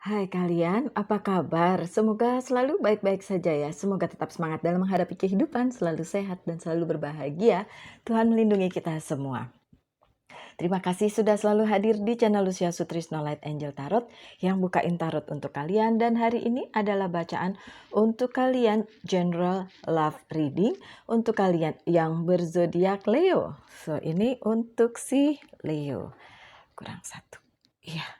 Hai kalian, apa kabar? Semoga selalu baik-baik saja ya. Semoga tetap semangat dalam menghadapi kehidupan, selalu sehat dan selalu berbahagia. Tuhan melindungi kita semua. Terima kasih sudah selalu hadir di channel Lucia Sutrisno Light Angel Tarot yang bukain tarot untuk kalian. Dan hari ini adalah bacaan untuk kalian General Love Reading untuk kalian yang berzodiak Leo. So ini untuk si Leo. Kurang satu. Iya.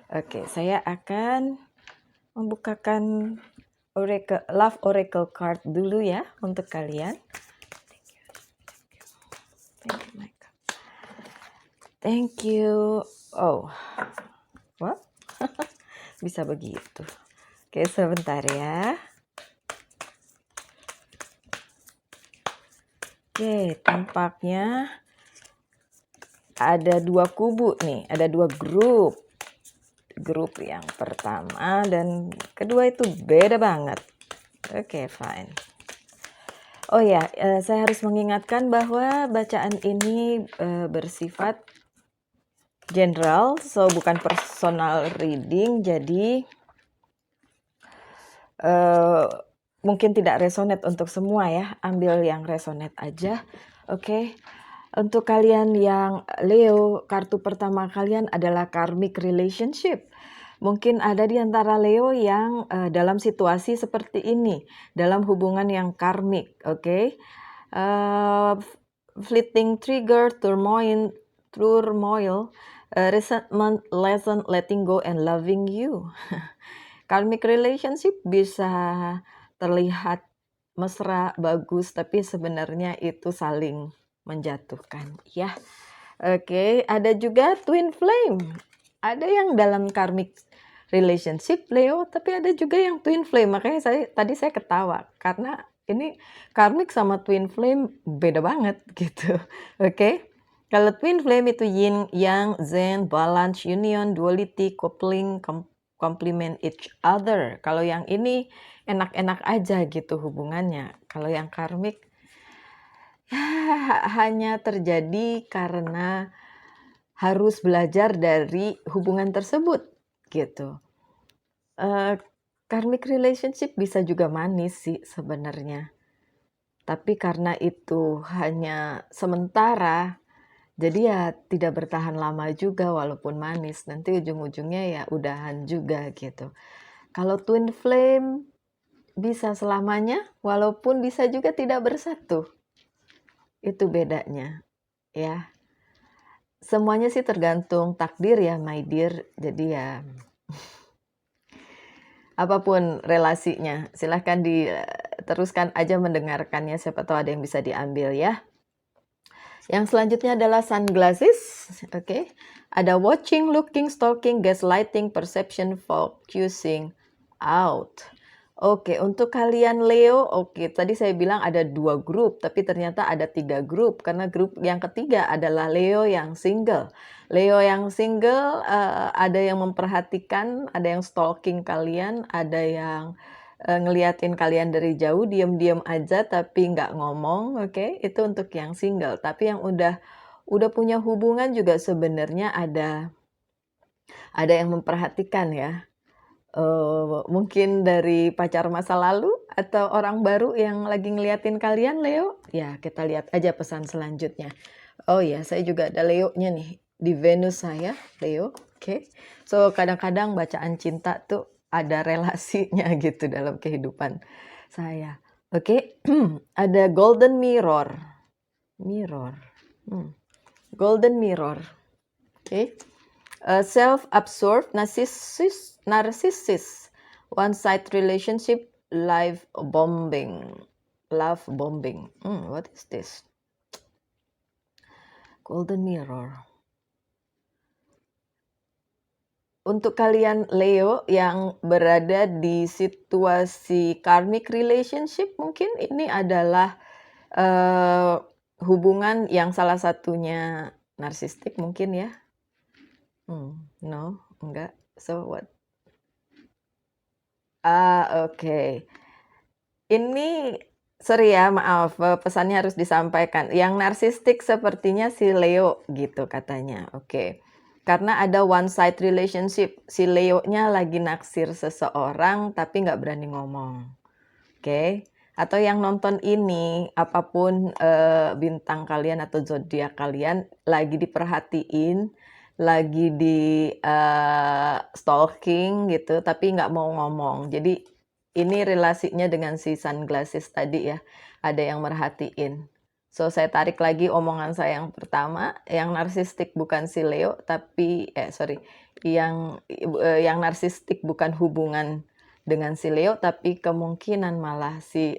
Oke, saya akan membukakan Love Oracle card dulu ya untuk kalian. Thank you, my God. Thank you. Oh, what? Bisa begitu. Oke, sebentar ya. Oke, tampaknya ada dua kubu nih, ada dua grup. Grup yang pertama dan kedua itu beda banget. Oke, fine. Oh ya, saya harus mengingatkan bahwa bacaan ini bersifat general, so bukan personal reading, jadi mungkin tidak resonate untuk semua ya, ambil yang resonate aja. Oke. Untuk kalian yang Leo, kartu pertama kalian adalah karmic relationship. Mungkin ada di antara Leo yang dalam situasi seperti ini, dalam hubungan yang karmik, oke? Fleeting trigger, turmoil, resentment, lesson, letting go, and loving you. Karmic relationship bisa terlihat mesra, bagus, tapi sebenarnya itu saling menjatuhkan ya. Oke, ada juga twin flame. Ada yang dalam karmic relationship Leo, tapi ada juga yang twin flame. Makanya tadi saya ketawa karena ini karmic sama twin flame beda banget gitu. Oke. Kalau twin flame itu yin, yang, zen, balance, union, duality, coupling, complement each other. Kalau yang ini enak-enak aja gitu hubungannya. Kalau yang karmik ya hanya terjadi karena harus belajar dari hubungan tersebut gitu. Karmic relationship bisa juga manis sih sebenarnya. Tapi karena itu hanya sementara, jadi ya tidak bertahan lama juga walaupun manis. Nanti ujung-ujungnya ya udahan juga gitu. Kalau twin flame bisa selamanya walaupun bisa juga tidak bersatu. Itu bedanya ya. Semuanya sih tergantung takdir ya my dear. Jadi ya apapun relasinya silahkan diteruskan aja mendengarkannya. Siapa tahu ada yang bisa diambil ya. Yang selanjutnya adalah sunglasses. Oke. Ada watching, looking, stalking, gaslighting, perception, focusing out. Oke, untuk kalian Leo, oke, tadi saya bilang ada 2 grup, tapi ternyata ada 3 grup, karena grup yang ketiga adalah Leo yang single. Leo yang single, ada yang memperhatikan, ada yang stalking kalian, ada yang ngeliatin kalian dari jauh, diam-diam aja tapi nggak ngomong, oke, itu untuk yang single. Tapi yang udah punya hubungan juga sebenarnya ada yang memperhatikan ya. Mungkin dari pacar masa lalu atau orang baru yang lagi ngeliatin kalian Leo? Ya, kita lihat aja pesan selanjutnya. Oh ya, saya juga ada Leo-nya nih di Venus saya, Leo. Oke. So, kadang-kadang bacaan cinta tuh ada relasinya gitu dalam kehidupan saya. Oke. Ada Golden Mirror. Mirror. Golden Mirror. Oke. Self-absorbed narcissist, one-side relationship, love bombing. What is this? Golden Mirror. Untuk kalian Leo yang berada di situasi karmic relationship, mungkin ini adalah hubungan yang salah satunya narsistik mungkin ya. No, enggak. So what? Oke. Ini sorry ya, maaf, pesannya harus disampaikan. Yang narsistik sepertinya si Leo gitu katanya. Oke. karena ada one side relationship. Si Leo-nya lagi naksir seseorang tapi nggak berani ngomong. Oke. Atau yang nonton ini, apapun bintang kalian atau zodiak kalian lagi diperhatiin, lagi di stalking gitu, tapi nggak mau ngomong. Jadi ini relasinya dengan si sunglasses tadi ya, ada yang merhatiin. So saya tarik lagi omongan saya yang pertama, yang narsistik bukan si Leo, tapi yang narsistik bukan hubungan dengan si Leo, tapi kemungkinan malah si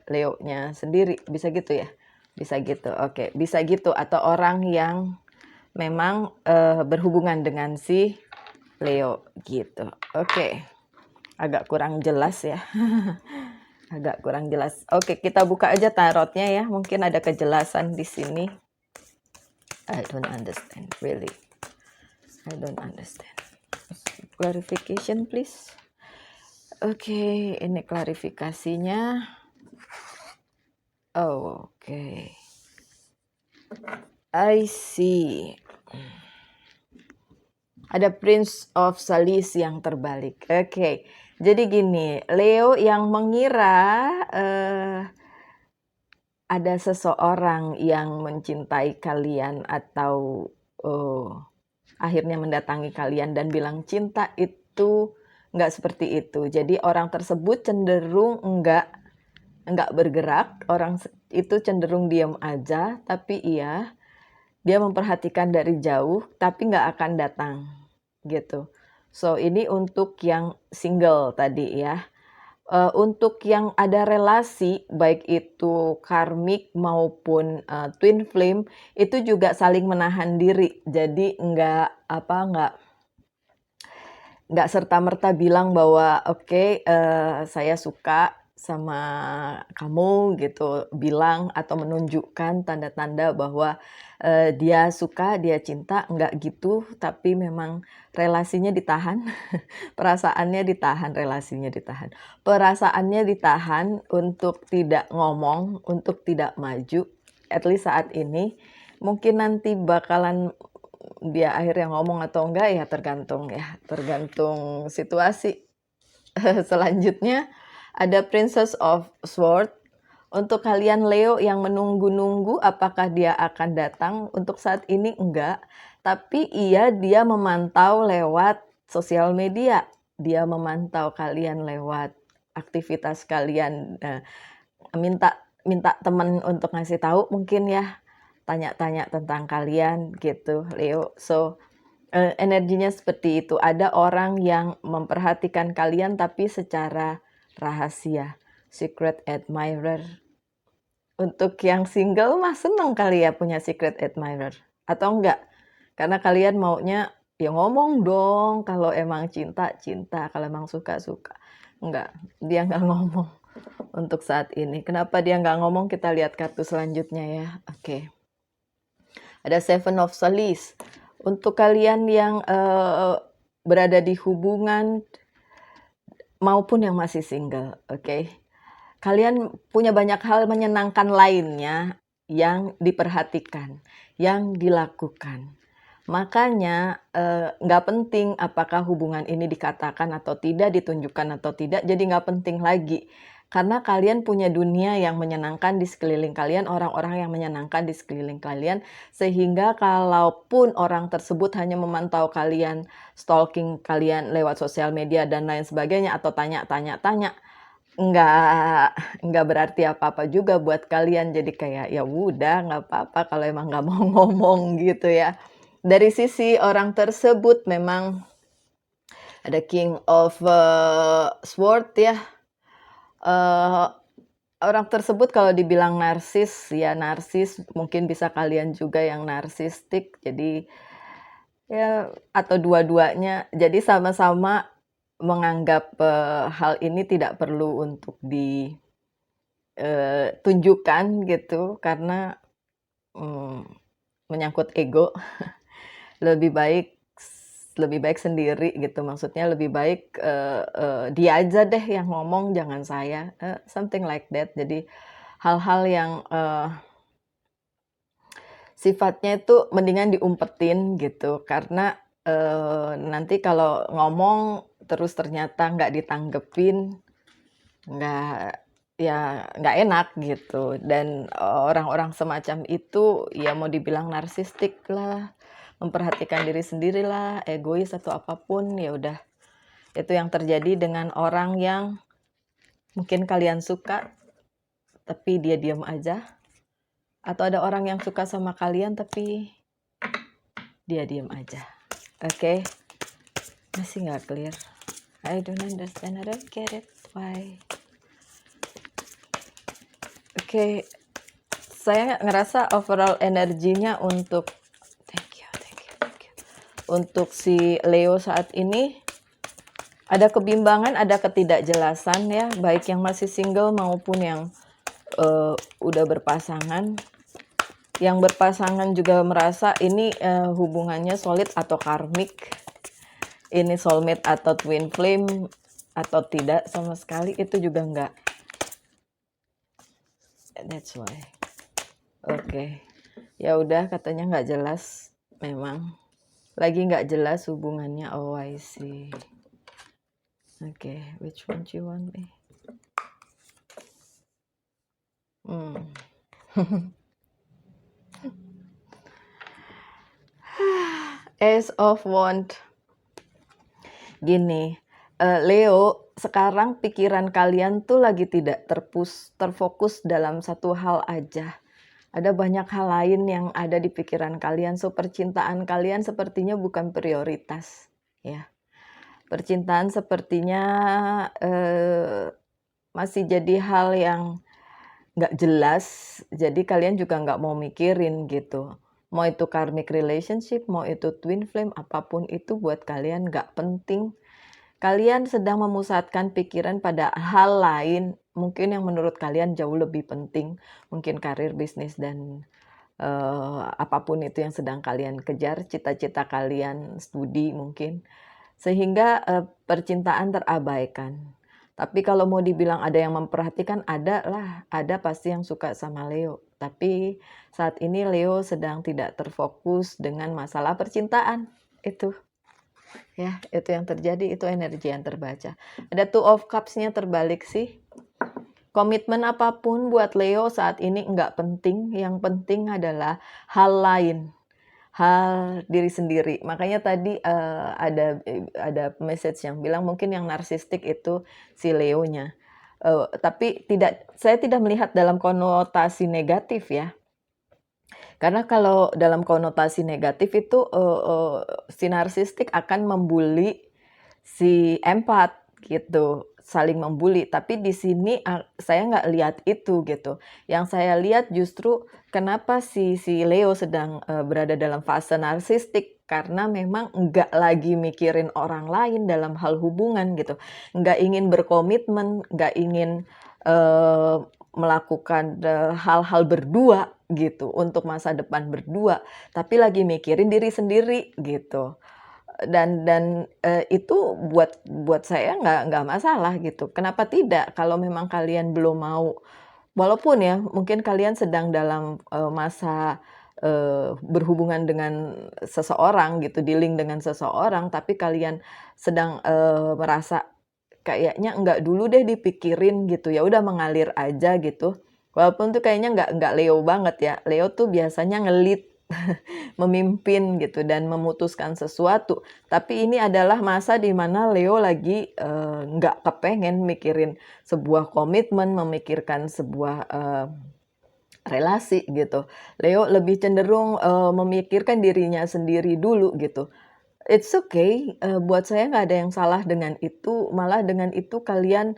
Leo-nya sendiri, bisa gitu ya? Bisa gitu, oke, bisa gitu, atau orang yang memang berhubungan dengan si Leo gitu. Oke, agak kurang jelas ya. Agak kurang jelas. Oke, kita buka aja tarotnya ya. Mungkin ada kejelasan di sini. I don't understand, really. I don't understand. Clarification, please. Oke, ini klarifikasinya. Oh, oke. I see. Ada Prince of Salis yang terbalik. Oke. Jadi gini, Leo yang mengira ada seseorang yang mencintai kalian atau akhirnya mendatangi kalian dan bilang cinta itu nggak seperti itu. Jadi orang tersebut cenderung nggak bergerak, orang itu cenderung diam aja, tapi iya, dia memperhatikan dari jauh, tapi nggak akan datang, gitu. So, ini untuk yang single tadi ya. Untuk yang ada relasi, baik itu karmik maupun twin flame, itu juga saling menahan diri. Jadi nggak serta-merta bilang bahwa oke, saya suka sama kamu gitu, bilang atau menunjukkan tanda-tanda bahwa dia suka, dia cinta, enggak gitu, tapi memang relasinya ditahan, perasaannya ditahan, relasinya ditahan. Perasaannya ditahan untuk tidak ngomong, untuk tidak maju, at least saat ini. Mungkin nanti bakalan dia akhirnya ngomong atau enggak ya tergantung situasi. Selanjutnya ada Princess of Swords. Untuk kalian Leo yang menunggu-nunggu apakah dia akan datang, untuk saat ini enggak, tapi dia memantau lewat sosial media. Dia memantau kalian lewat aktivitas kalian, minta teman untuk ngasih tahu mungkin ya, tanya-tanya tentang kalian gitu Leo. So energinya seperti itu. Ada orang yang memperhatikan kalian tapi secara rahasia. Secret admirer. Untuk yang single mah seneng kali ya punya secret admirer. Atau enggak? Karena kalian maunya ya ngomong dong. Kalau emang cinta, cinta. Kalau emang suka, suka. Enggak, dia enggak ngomong untuk saat ini. Kenapa dia enggak ngomong? Kita lihat kartu selanjutnya ya. Oke. Ada Seven of Salis. Untuk kalian yang berada di hubungan maupun yang masih single, oke. Kalian punya banyak hal menyenangkan lainnya yang diperhatikan, yang dilakukan. Makanya nggak penting apakah hubungan ini dikatakan atau tidak, ditunjukkan atau tidak, jadi nggak penting lagi. Karena kalian punya dunia yang menyenangkan di sekeliling kalian, orang-orang yang menyenangkan di sekeliling kalian, sehingga kalaupun orang tersebut hanya memantau kalian, stalking kalian lewat sosial media dan lain sebagainya, atau tanya-tanya, nggak berarti apa-apa juga buat kalian. Jadi kayak ya udah nggak apa-apa kalau emang nggak mau ngomong gitu ya. Dari sisi orang tersebut memang ada King of Sword ya. Orang tersebut kalau dibilang narsis, ya narsis, mungkin bisa kalian juga yang narsistik, jadi ya atau dua-duanya, jadi sama-sama menganggap hal ini tidak perlu untuk ditunjukkan gitu, karena menyangkut ego, lebih baik sendiri gitu, maksudnya lebih baik dia aja deh yang ngomong, jangan saya, something like that. Jadi hal-hal yang sifatnya itu mendingan diumpetin gitu, karena, nanti kalau ngomong terus ternyata nggak ditanggepin, nggak ya nggak enak gitu. Dan orang-orang semacam itu ya mau dibilang narsistik lah, memperhatikan diri sendiri lah, egois atau apapun, ya udah. Itu yang terjadi dengan orang yang mungkin kalian suka, tapi dia diam aja. Atau ada orang yang suka sama kalian tapi dia diam aja. Oke, masih nggak clear. I don't understand, I don't get it, why. Oke, saya ngerasa overall energinya untuk thank you. Untuk si Leo saat ini ada kebimbangan, ada ketidakjelasan ya, baik yang masih single maupun yang udah berpasangan. Yang berpasangan juga merasa ini hubungannya solid atau karmik, ini soulmate atau twin flame atau tidak sama sekali, itu juga enggak. That's why. Oke, ya udah, katanya nggak jelas, memang lagi nggak jelas hubungannya. Oh, I see. Oke, which one do you want me? Ace of Wand. Gini, Leo, sekarang pikiran kalian tuh lagi tidak terfokus dalam satu hal aja. Ada banyak hal lain yang ada di pikiran kalian. So, percintaan kalian sepertinya bukan prioritas, ya. Percintaan sepertinya masih jadi hal yang nggak jelas. Jadi kalian juga nggak mau mikirin gitu. Mau itu karmic relationship, mau itu twin flame, apapun itu buat kalian nggak penting. Kalian sedang memusatkan pikiran pada hal lain, mungkin yang menurut kalian jauh lebih penting. Mungkin karir, bisnis, dan apapun itu yang sedang kalian kejar, cita-cita kalian, studi mungkin. Sehingga percintaan terabaikan. Tapi kalau mau dibilang ada yang memperhatikan, ada lah, ada pasti yang suka sama Leo. Tapi saat ini Leo sedang tidak terfokus dengan masalah percintaan. Itu. Ya, itu yang terjadi, itu energi yang terbaca. Ada Two of Cups-nya terbalik sih. Komitmen apapun buat Leo saat ini nggak penting. Yang penting adalah hal lain. Hal diri sendiri. Makanya tadi ada message yang bilang mungkin yang narsistik itu si Leo-nya. Tapi saya tidak melihat dalam konotasi negatif ya. Karena kalau dalam konotasi negatif itu si narsistik akan membuli si empat gitu, saling membuli. Tapi di sini saya nggak lihat itu gitu. Yang saya lihat justru kenapa si Leo sedang berada dalam fase narsistik, karena memang nggak lagi mikirin orang lain dalam hal hubungan gitu. Nggak ingin berkomitmen, nggak ingin melakukan hal-hal berdua gitu, untuk masa depan berdua. Tapi lagi mikirin diri sendiri gitu. Dan itu buat saya nggak masalah gitu. Kenapa tidak? Kalau memang kalian belum mau, walaupun ya mungkin kalian sedang dalam masa berhubungan dengan seseorang gitu, dealing dengan seseorang, tapi kalian sedang merasa kayaknya enggak dulu deh dipikirin gitu, ya udah mengalir aja gitu. Walaupun tuh kayaknya nggak Leo banget ya. Leo tuh biasanya nge-lead, memimpin gitu dan memutuskan sesuatu. Tapi ini adalah masa di mana Leo lagi nggak kepengen mikirin sebuah komitmen, memikirkan sebuah relasi gitu. Leo lebih cenderung memikirkan dirinya sendiri dulu gitu. It's okay, buat saya nggak ada yang salah dengan itu, malah dengan itu kalian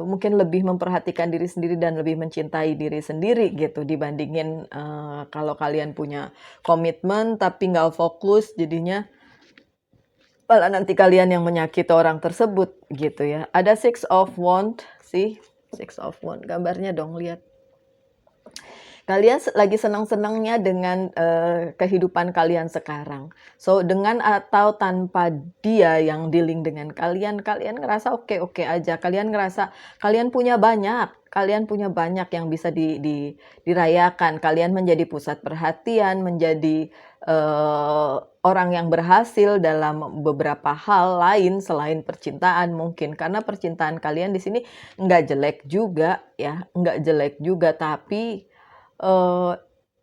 mungkin lebih memperhatikan diri sendiri dan lebih mencintai diri sendiri gitu, dibandingin kalau kalian punya komitmen tapi nggak fokus, jadinya malah nanti kalian yang menyakiti orang tersebut gitu ya. Ada Six of Wand sih, Six of Wand, gambarnya dong, lihat. Kalian lagi senang-senangnya dengan kehidupan kalian sekarang. So, dengan atau tanpa dia yang dealing dengan kalian ngerasa oke-oke aja. Kalian ngerasa kalian punya banyak. kalian punya banyak yang bisa dirayakan. Kalian menjadi pusat perhatian, menjadi orang yang berhasil dalam beberapa hal lain selain percintaan mungkin. Karena percintaan kalian di sini nggak jelek juga ya, nggak jelek juga, tapi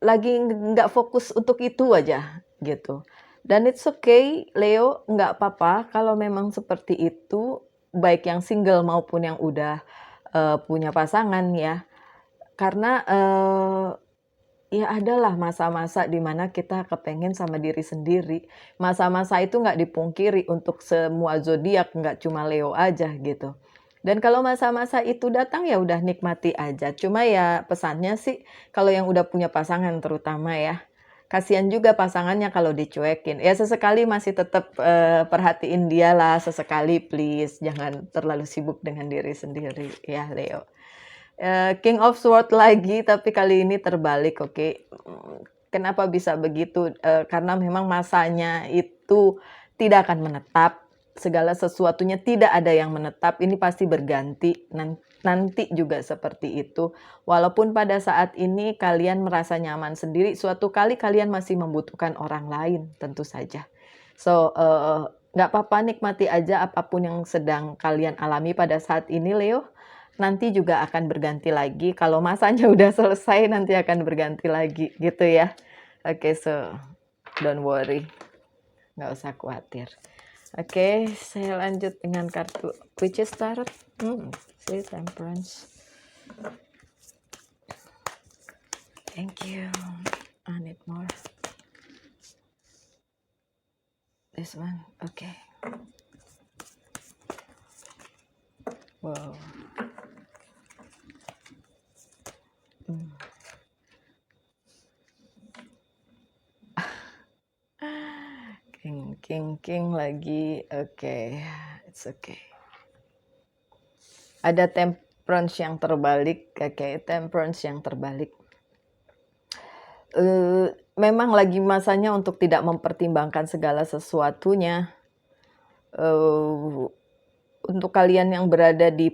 lagi nggak fokus untuk itu aja gitu. Dan it's okay, Leo, nggak apa-apa kalau memang seperti itu, baik yang single maupun yang udah punya pasangan ya. Karena ya adalah masa-masa di mana kita kepengen sama diri sendiri. Masa-masa itu nggak dipungkiri untuk semua zodiak, nggak cuma Leo aja gitu. Dan kalau masa-masa itu datang ya udah nikmati aja. Cuma ya pesannya sih kalau yang udah punya pasangan terutama ya, kasihan juga pasangannya kalau dicuekin. Ya sesekali masih tetap perhatiin dia lah, sesekali please. Jangan terlalu sibuk dengan diri sendiri ya Leo. King of Sword lagi, tapi kali ini terbalik, oke. Kenapa bisa begitu? Karena memang masanya itu tidak akan menetap. Segala sesuatunya tidak ada yang menetap, ini pasti berganti, nanti juga seperti itu. Walaupun pada saat ini kalian merasa nyaman sendiri, suatu kali kalian masih membutuhkan orang lain, tentu saja. So, nggak apa-apa, nikmati aja apapun yang sedang kalian alami pada saat ini, Leo. Nanti juga akan berganti lagi, kalau masanya udah selesai nanti akan berganti lagi, gitu ya. Oke, so don't worry, nggak usah khawatir. Oke, saya lanjut dengan kartu Witches Tarot. See, Temperance. Thank you. I need more. This one, okay. Wow. King lagi, oke, it's okay. Ada Temperance yang terbalik, oke, Temperance yang terbalik. Memang lagi masanya untuk tidak mempertimbangkan segala sesuatunya. Untuk kalian yang berada di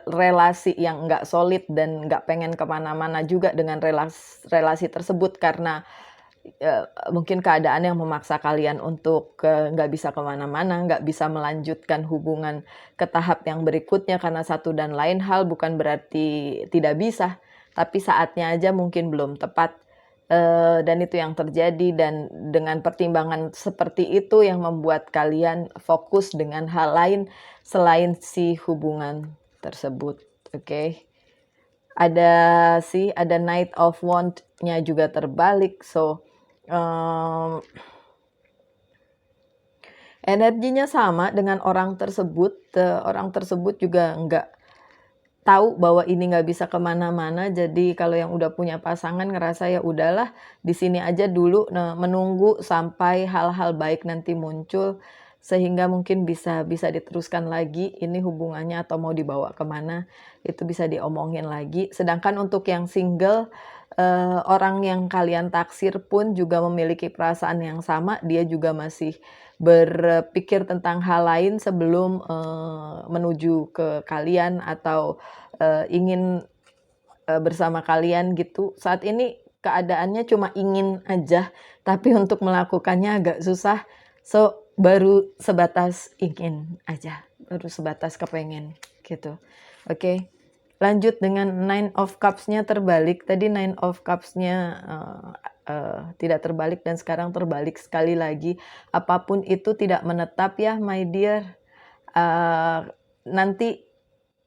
relasi yang nggak solid dan nggak pengen kemana-mana juga dengan relasi tersebut karena mungkin keadaan yang memaksa kalian untuk nggak bisa kemana-mana, nggak bisa melanjutkan hubungan ke tahap yang berikutnya karena satu dan lain hal, bukan berarti tidak bisa, tapi saatnya aja mungkin belum tepat. Dan itu yang terjadi, dan dengan pertimbangan seperti itu yang membuat kalian fokus dengan hal lain selain si hubungan tersebut. Oke. Ada Knight of Wands-nya juga terbalik, so energinya sama dengan orang tersebut. Orang tersebut juga nggak tahu bahwa ini nggak bisa kemana-mana. Jadi kalau yang udah punya pasangan ngerasa ya udahlah di sini aja dulu, menunggu sampai hal-hal baik nanti muncul sehingga mungkin bisa diteruskan lagi ini hubungannya atau mau dibawa kemana itu bisa diomongin lagi. Sedangkan untuk yang single, orang yang kalian taksir pun juga memiliki perasaan yang sama, dia juga masih berpikir tentang hal lain sebelum menuju ke kalian atau ingin bersama kalian gitu. Saat ini keadaannya cuma ingin aja, tapi untuk melakukannya agak susah. So, baru sebatas ingin aja, baru sebatas kepengen gitu. Oke. Lanjut dengan Nine of Cups-nya terbalik. Tadi Nine of Cups-nya tidak terbalik dan sekarang terbalik sekali lagi. Apapun itu tidak menetap ya, my dear. Nanti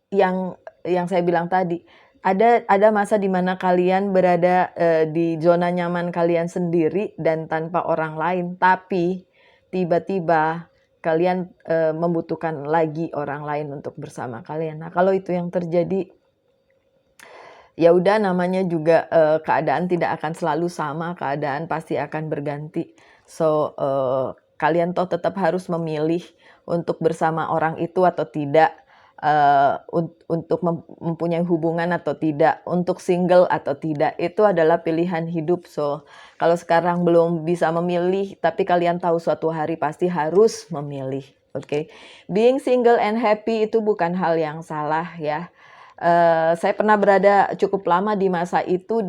yang saya bilang tadi, ada masa di mana kalian berada di zona nyaman kalian sendiri dan tanpa orang lain, tapi tiba-tiba kalian membutuhkan lagi orang lain untuk bersama kalian. Nah, kalau itu yang terjadi, ya udah, namanya juga keadaan tidak akan selalu sama, keadaan pasti akan berganti. So, kalian toh tetap harus memilih untuk bersama orang itu atau tidak, untuk mempunyai hubungan atau tidak, untuk single atau tidak, itu adalah pilihan hidup. So, kalau sekarang belum bisa memilih, tapi kalian tahu suatu hari pasti harus memilih. Oke, being single and happy itu bukan hal yang salah ya. Saya pernah berada cukup lama di masa itu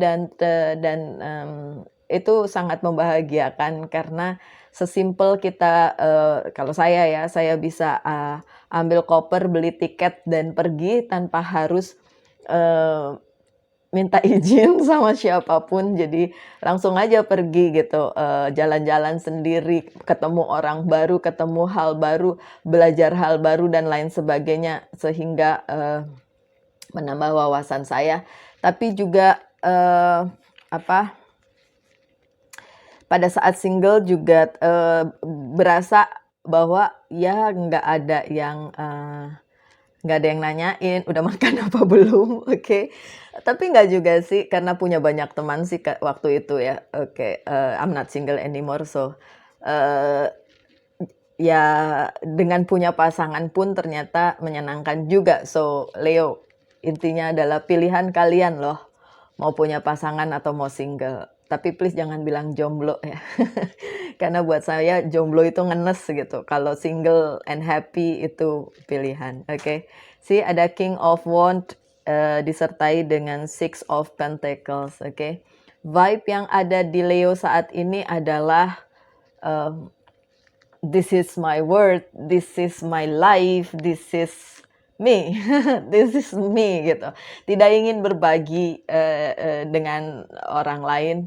itu sangat membahagiakan karena sesimpel kita, kalau saya bisa, ambil koper, beli tiket, dan pergi tanpa harus, eee, minta izin sama siapapun. Jadi langsung aja pergi gitu, jalan-jalan sendiri, ketemu orang baru, ketemu hal baru, belajar hal baru dan lain sebagainya, sehingga, menambah wawasan saya. Tapi juga, apa, pada saat single juga, berasa bahwa ya nggak ada yang nanyain, "Udah makan apa belum?" Oke. Tapi nggak juga sih, karena punya banyak teman sih waktu itu ya, oke, I'm not single anymore, so, eee, ya dengan punya pasangan pun ternyata menyenangkan juga. So, Leo, intinya adalah pilihan kalian loh, mau punya pasangan atau mau single. Tapi please jangan bilang jomblo ya. Karena buat saya jomblo itu ngenes gitu. Kalau single and happy itu pilihan, oke. See, ada King of Wands, disertai dengan Six of Pentacles, oke. Vibe yang ada di Leo saat ini adalah, this is my world, this is my life, this is me, this is me gitu. Tidak ingin berbagi, dengan orang lain.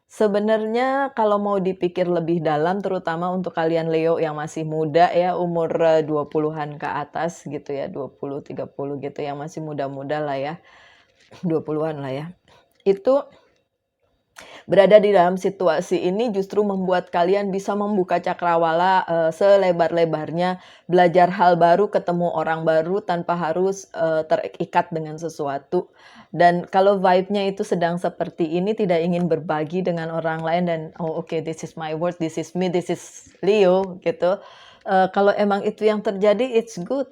Sebenarnya kalau mau dipikir lebih dalam, terutama untuk kalian Leo yang masih muda ya, umur, 20-an ke atas gitu ya, 20, 30 gitu, yang masih muda-muda lah ya, 20-an lah ya. Itu berada di dalam situasi ini justru membuat kalian bisa membuka cakrawala, selebar-lebarnya, belajar hal baru, ketemu orang baru tanpa harus, terikat dengan sesuatu. Dan kalau vibe-nya itu sedang seperti ini, tidak ingin berbagi dengan orang lain dan, "Oh oke, this is my world, this is me, this is Leo," gitu. Kalau emang itu yang terjadi, it's good.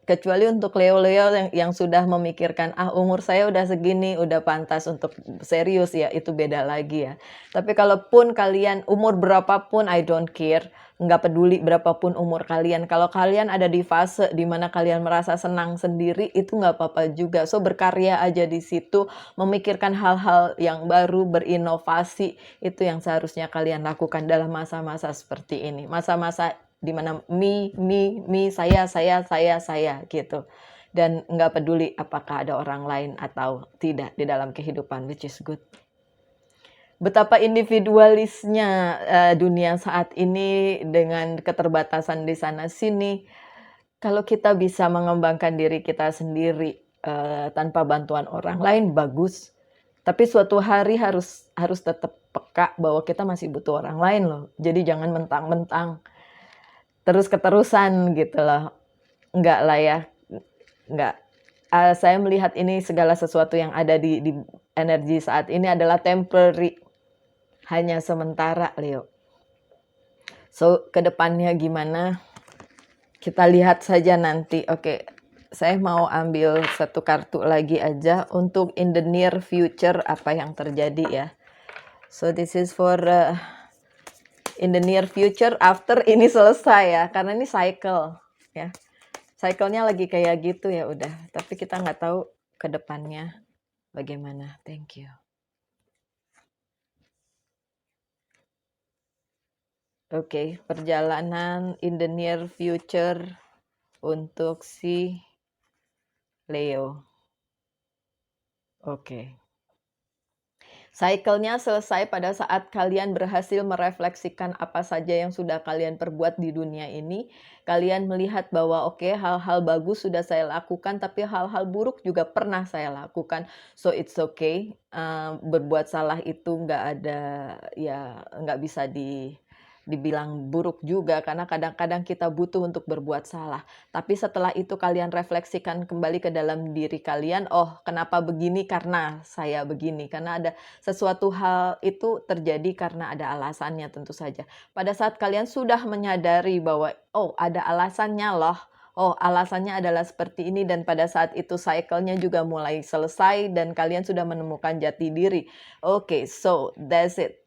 Kecuali untuk Leo-Leo yang sudah memikirkan, "Ah, umur saya udah segini, udah pantas untuk serius," ya itu beda lagi ya. Tapi kalaupun kalian umur berapapun, I don't care, nggak peduli berapapun umur kalian. Kalau kalian ada di fase di mana kalian merasa senang sendiri, itu nggak apa-apa juga. So, berkarya aja di situ, memikirkan hal-hal yang baru, berinovasi, itu yang seharusnya kalian lakukan dalam masa-masa seperti ini. Masa-masa di mana me, saya gitu. Dan nggak peduli apakah ada orang lain atau tidak di dalam kehidupan, which is good. Betapa individualisnya dunia saat ini dengan keterbatasan di sana sini. Kalau kita bisa mengembangkan diri kita sendiri tanpa bantuan orang lain, bagus. Tapi suatu hari harus tetap peka bahwa kita masih butuh orang lain loh. Jadi jangan mentang-mentang terus-keterusan gitu loh. Enggak lah ya, enggak. Saya melihat ini segala sesuatu yang ada di energi saat ini adalah temporary, hanya sementara Leo. So, ke depannya gimana? Kita lihat saja nanti. Oke, saya mau ambil satu kartu lagi aja untuk in the near future apa yang terjadi ya. So, this is for in the near future after ini selesai ya, karena ini cycle ya. Cycle-nya lagi kayak gitu ya udah, tapi kita nggak tahu ke depannya bagaimana. Thank you. Oke, perjalanan in the near future untuk si Leo. Oke. Cycle-nya selesai pada saat kalian berhasil merefleksikan apa saja yang sudah kalian perbuat di dunia ini. Kalian melihat bahwa oke, hal-hal bagus sudah saya lakukan, tapi hal-hal buruk juga pernah saya lakukan. So it's okay. Berbuat salah itu nggak ada, ya nggak bisa dibilang buruk juga, karena kadang-kadang kita butuh untuk berbuat salah. Tapi setelah itu kalian refleksikan kembali ke dalam diri kalian, oh kenapa begini? Karena saya begini. Karena ada sesuatu hal itu terjadi karena ada alasannya tentu saja. Pada saat kalian sudah menyadari bahwa, oh ada alasannya loh, oh alasannya adalah seperti ini dan pada saat itu cycle-nya juga mulai selesai dan kalian sudah menemukan jati diri. Oke, so that's it.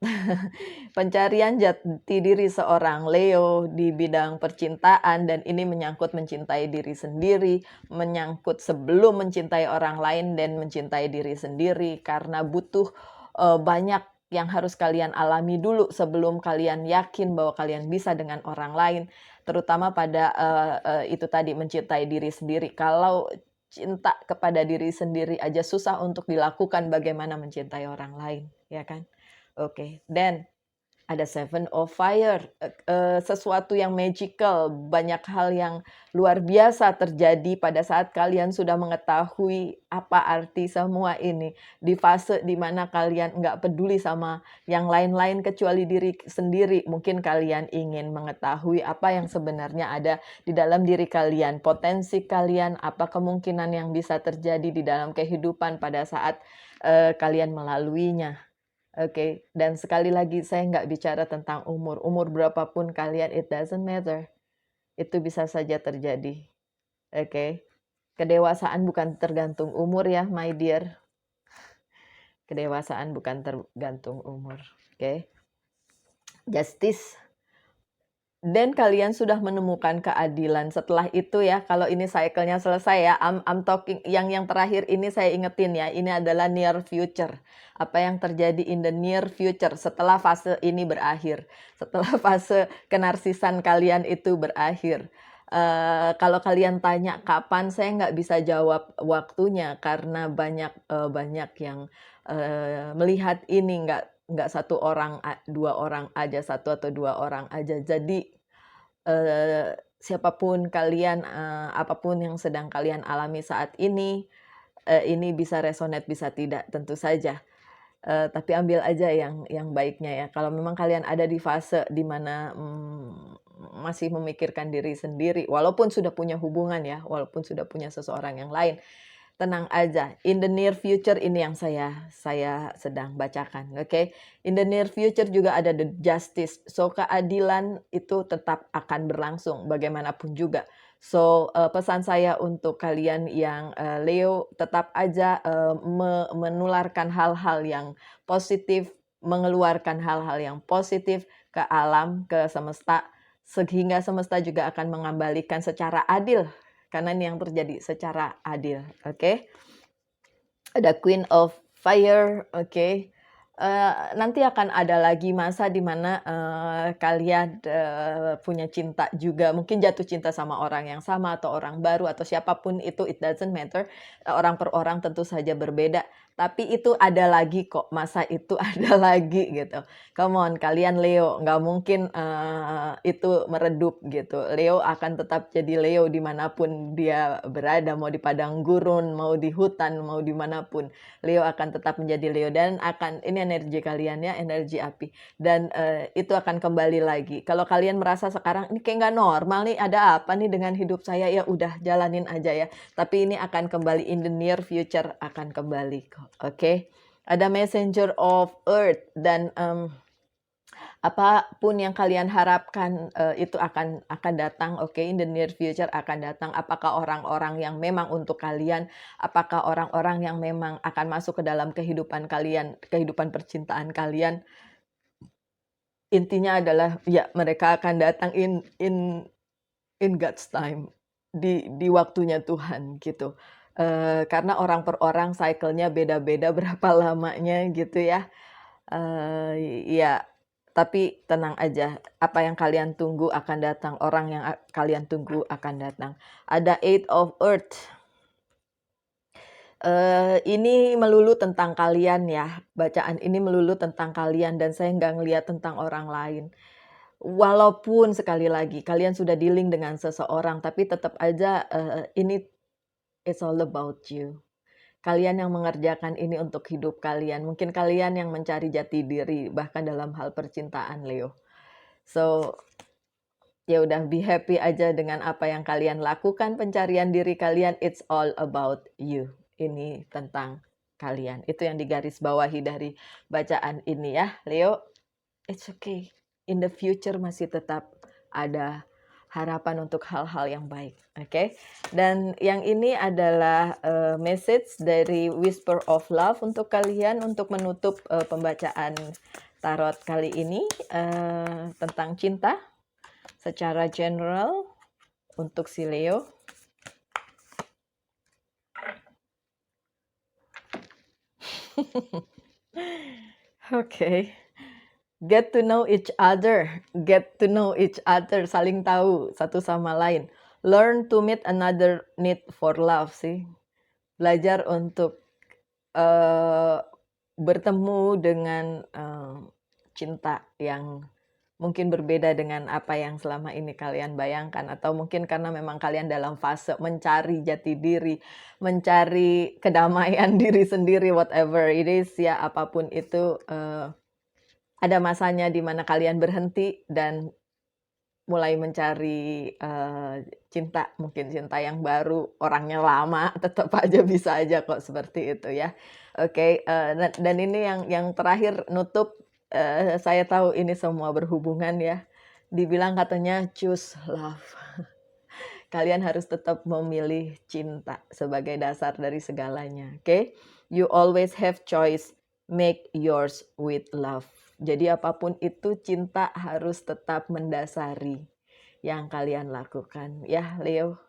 Pencarian jati diri seorang Leo di bidang percintaan dan ini menyangkut mencintai diri sendiri, menyangkut sebelum mencintai orang lain dan mencintai diri sendiri karena butuh banyak yang harus kalian alami dulu sebelum kalian yakin bahwa kalian bisa dengan orang lain, terutama pada itu tadi mencintai diri sendiri. Kalau cinta kepada diri sendiri aja susah untuk dilakukan, bagaimana mencintai orang lain, ya kan? Oke, dan ada Seven of Fire, sesuatu yang magical, banyak hal yang luar biasa terjadi pada saat kalian sudah mengetahui apa arti semua ini. Di fase di mana kalian nggak peduli sama yang lain-lain kecuali diri sendiri. Mungkin kalian ingin mengetahui apa yang sebenarnya ada di dalam diri kalian, potensi kalian, apa kemungkinan yang bisa terjadi di dalam kehidupan pada saat kalian melaluinya. Oke, dan sekali lagi saya nggak bicara tentang umur. Umur berapapun kalian, it doesn't matter. Itu bisa saja terjadi. Oke, kedewasaan bukan tergantung umur ya, my dear. Kedewasaan bukan tergantung umur. Oke, justice. Dan kalian sudah menemukan keadilan. Setelah itu ya, kalau ini cycle-nya selesai ya, I'm talking, yang terakhir ini saya ingetin ya, ini adalah near future. Apa yang terjadi in the near future setelah fase ini berakhir. Setelah fase kenarsisan kalian itu berakhir. Kalau kalian tanya kapan, saya nggak bisa jawab waktunya karena banyak yang melihat ini nggak satu orang, dua orang aja, satu atau dua orang aja. Jadi siapapun kalian, apapun yang sedang kalian alami saat ini bisa resonate, bisa tidak, tentu saja. Tapi ambil aja yang baiknya ya. Kalau memang kalian ada di fase di mana masih memikirkan diri sendiri, walaupun sudah punya hubungan ya, walaupun sudah punya seseorang yang lain, tenang aja. In the near future ini yang saya sedang bacakan, oke? In the near future juga ada the justice. So keadilan itu tetap akan berlangsung bagaimanapun juga. So pesan saya untuk kalian yang Leo, tetap aja menularkan hal-hal yang positif, mengeluarkan hal-hal yang positif ke alam, ke semesta, sehingga semesta juga akan mengembalikan secara adil. Karena ini yang terjadi secara adil, oke? Ada Queen of Fire, oke? Nanti akan ada lagi masa di mana kalian punya cinta juga, mungkin jatuh cinta sama orang yang sama atau orang baru atau siapapun itu, it doesn't matter. Orang per orang tentu saja berbeda, tapi itu ada lagi kok, masa itu ada lagi gitu. Come on, kalian Leo, nggak mungkin itu meredup gitu. Leo akan tetap jadi Leo dimanapun dia berada, mau di padang gurun, mau di hutan, mau dimanapun. Leo akan tetap menjadi Leo dan ini energi kalian ya, energi api. Dan itu akan kembali lagi. Kalau kalian merasa sekarang ini kayak nggak normal nih, ada apa nih dengan hidup saya, ya udah jalanin aja ya. Tapi ini akan kembali in the near future, akan kembali kok. Oke? Ada Messenger of Earth dan apapun yang kalian harapkan itu akan datang, oke? In the near future akan datang. Apakah orang-orang yang memang untuk kalian, apakah orang-orang yang memang akan masuk ke dalam kehidupan kalian, kehidupan percintaan kalian, intinya adalah ya mereka akan datang in God's time, di waktunya Tuhan gitu. Karena orang per orang cycle-nya beda-beda berapa lamanya gitu ya. Ya, tapi tenang aja, apa yang kalian tunggu akan datang, orang yang kalian tunggu akan datang. Ada Eight of Earth. Ini melulu tentang kalian ya, bacaan ini melulu tentang kalian dan saya nggak ngelihat tentang orang lain. Walaupun sekali lagi kalian sudah dealing dengan seseorang, tapi tetap aja ini it's all about you. Kalian yang mengerjakan ini untuk hidup kalian. Mungkin kalian yang mencari jati diri, bahkan dalam hal percintaan, Leo. So, ya udah be happy aja dengan apa yang kalian lakukan, pencarian diri kalian. It's all about you. Ini tentang kalian. Itu yang digarisbawahi dari bacaan ini ya, Leo. It's okay. In the future masih tetap ada harapan untuk hal-hal yang baik. Oke. Dan yang ini adalah message dari Whisper of Love untuk kalian untuk menutup pembacaan tarot kali ini tentang cinta secara general untuk si Leo. Oke. Get to know each other. Get to know each other. Saling tahu satu sama lain. Learn to meet another need for love sih. Belajar untuk bertemu dengan cinta yang mungkin berbeda dengan apa yang selama ini kalian bayangkan, atau mungkin karena memang kalian dalam fase mencari jati diri, mencari kedamaian diri sendiri, whatever it is ya, apapun itu, ada masanya di mana kalian berhenti dan mulai mencari cinta, mungkin cinta yang baru, orangnya lama, tetap aja bisa aja kok seperti itu ya. Oke, dan ini yang terakhir nutup. Saya tahu ini semua berhubungan ya. Dibilang katanya choose love. Kalian harus tetap memilih cinta sebagai dasar dari segalanya. Oke? You always have choice. Make yours with love. Jadi apapun itu, cinta harus tetap mendasari yang kalian lakukan. Ya, Leo.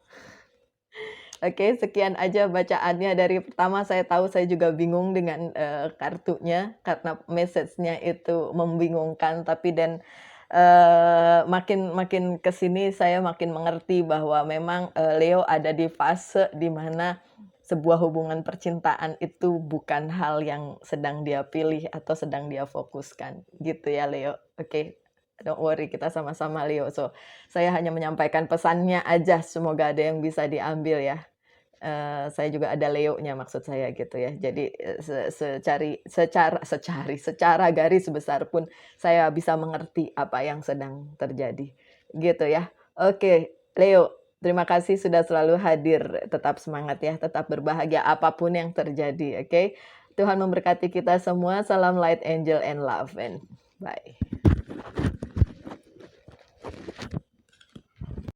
Oke, sekian aja bacaannya. Dari pertama saya tahu saya juga bingung dengan kartunya karena message-nya itu membingungkan, tapi dan makin kesini saya makin mengerti bahwa memang Leo ada di fase di mana sebuah hubungan percintaan itu bukan hal yang sedang dia pilih atau sedang dia fokuskan, gitu ya Leo. Oke, don't worry, kita sama-sama Leo. So, saya hanya menyampaikan pesannya aja, semoga ada yang bisa diambil ya. Saya juga ada Leo-nya maksud saya gitu ya. Jadi secara garis besar pun saya bisa mengerti apa yang sedang terjadi. Gitu ya. Oke, Leo, terima kasih sudah selalu hadir. Tetap semangat ya, tetap berbahagia apapun yang terjadi, oke? Tuhan memberkati kita semua. Salam light, angel, and love, and bye.